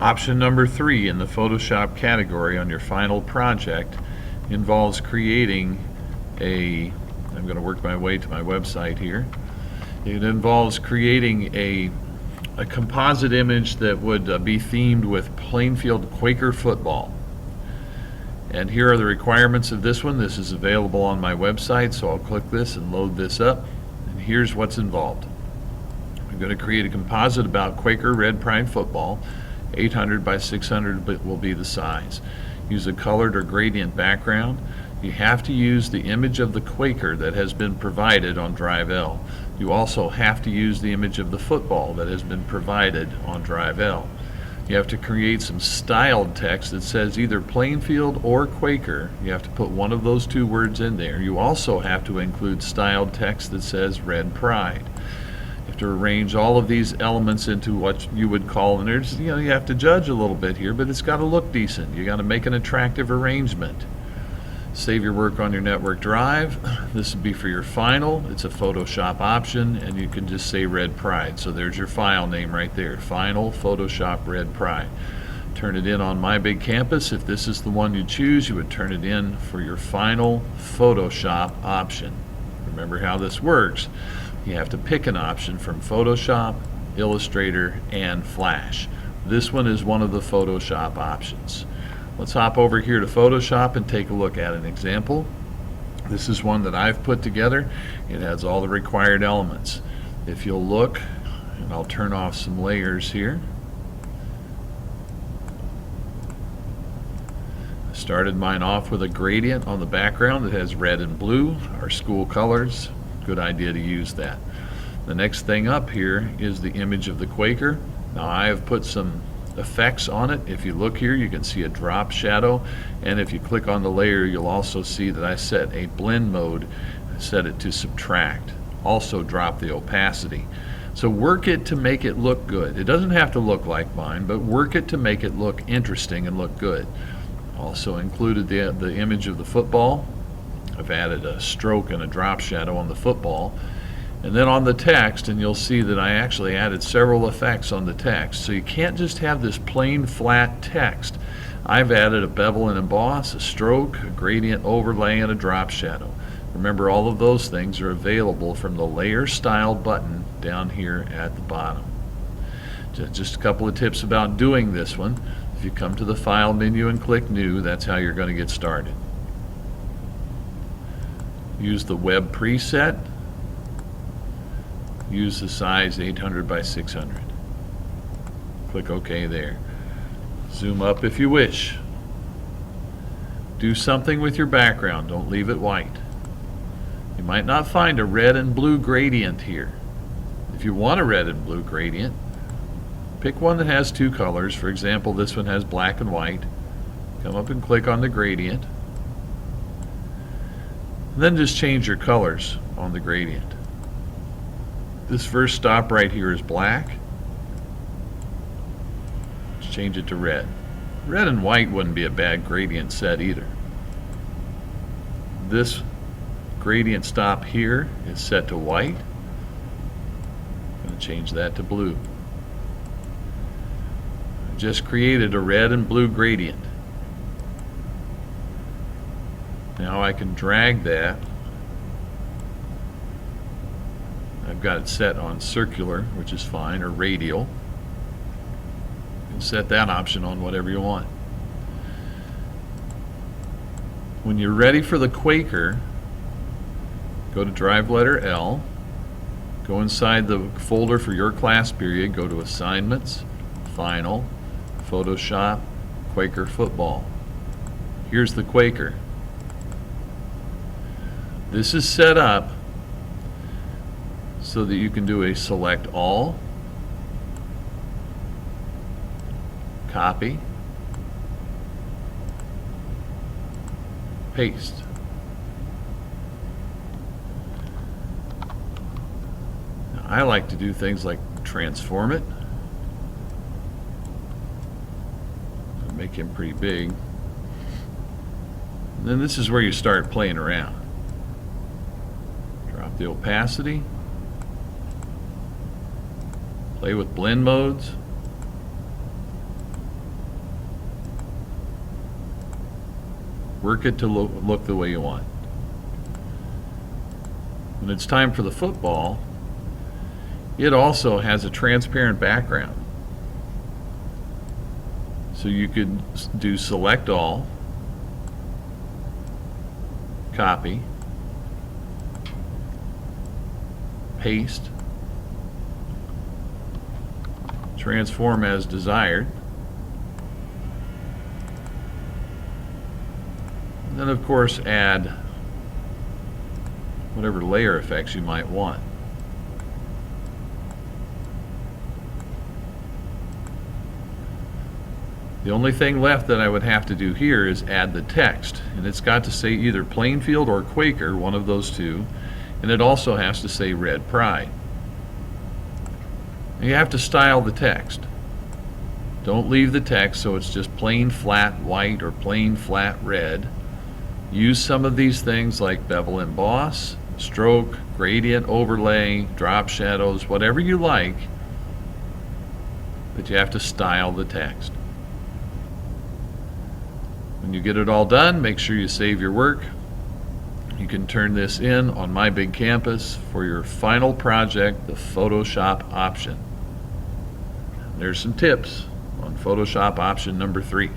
Option number 3 in the Photoshop category on your final project involves creating I'm going to work my way to my website here. It involves creating a composite image that would be themed with Plainfield Quaker football. And here are the requirements of this one. This is available on my website, so I'll click this and load this up. And here's what's involved. I'm going to create a composite about Quaker Red Pride football. 800 by 600 will be the size. Use a colored or gradient background. You have to use the image of the Quaker that has been provided on Drive L. You also have to use the image of the football that has been provided on Drive L. You have to create some styled text that says either Plainfield or Quaker. You have to put one of those two words in there. You also have to include styled text that says Red Pride. You have to arrange all of these elements into what you would call, and there's, you have to judge a little bit here, but it's got to look decent. You got to make an attractive arrangement. Save your work on your network drive. This would be for your final. It's a Photoshop option, and you can just say Red Pride. So there's your file name right there, Final Photoshop Red Pride. Turn it in on My Big Campus. If this is the one you choose, you would turn it in for your final Photoshop option. Remember how this works. You have to pick an option from Photoshop, Illustrator, and Flash. This one is one of the Photoshop options. Let's hop over here to Photoshop and take a look at an example. This is one that I've put together. It has all the required elements. If you'll look, and I'll turn off some layers here. I started mine off with a gradient on the background that has red and blue, our school colors. Good idea to use that. The next thing up here is the image of the Quaker. Now I have put some effects on it. If you look here, you can see a drop shadow, and if you click on the layer, you'll also see that I set a blend mode. I set it to subtract. Also drop the opacity. So work it to make it look good. It doesn't have to look like mine, but work it to make it look interesting and look good. Also included the image of the football. I've added a stroke and a drop shadow on the football. And then on the text, and you'll see that I actually added several effects on the text. So you can't just have this plain flat text. I've added a bevel and emboss, a stroke, a gradient overlay, and a drop shadow. Remember, all of those things are available from the Layer Style button down here at the bottom. Just a couple of tips about doing this one. If you come to the File menu and click New, that's how you're going to get started. Use the Web preset. Use the size 800 by 600. Click OK there. Zoom up if you wish. Do something with your background. Don't leave it white. You might not find a red and blue gradient here. If you want a red and blue gradient, pick one that has two colors. For example, this one has black and white. Come up and click on the gradient. And then just change your colors on the gradient. This first stop right here is black. Let's change it to red. Red and white wouldn't be a bad gradient set either. This gradient stop here is set to white. I'm going to change that to blue. I just created a red and blue gradient. Now I can drag that. I've got it set on circular, which is fine, or radial. You can set that option on whatever you want. When you're ready for the Quaker, go to Drive letter L, go inside the folder for your class period, go to Assignments, Final, Photoshop, Quaker Football. Here's the Quaker. This is set up so that you can do a select all, copy, paste. Now, I like to do things like transform it, make him pretty big. And then this is where you start playing around. Drop the opacity. Play with blend modes. Work it to look the way you want. When it's time for the football, it also has a transparent background. So you could do select all, copy, paste, transform as desired, and then of course add whatever layer effects you might want. The only thing left that I would have to do here is add the text, and it's got to say either Plainfield or Quaker, one of those two, and it also has to say Red Pride. You have to style the text. Don't leave the text so it's just plain flat white or plain flat red. Use some of these things like bevel emboss, stroke, gradient overlay, drop shadows, whatever you like, but you have to style the text. When you get it all done, make sure you save your work. You can turn this in on My Big Campus for your final project, the Photoshop option. There's some tips on Photoshop option number 3.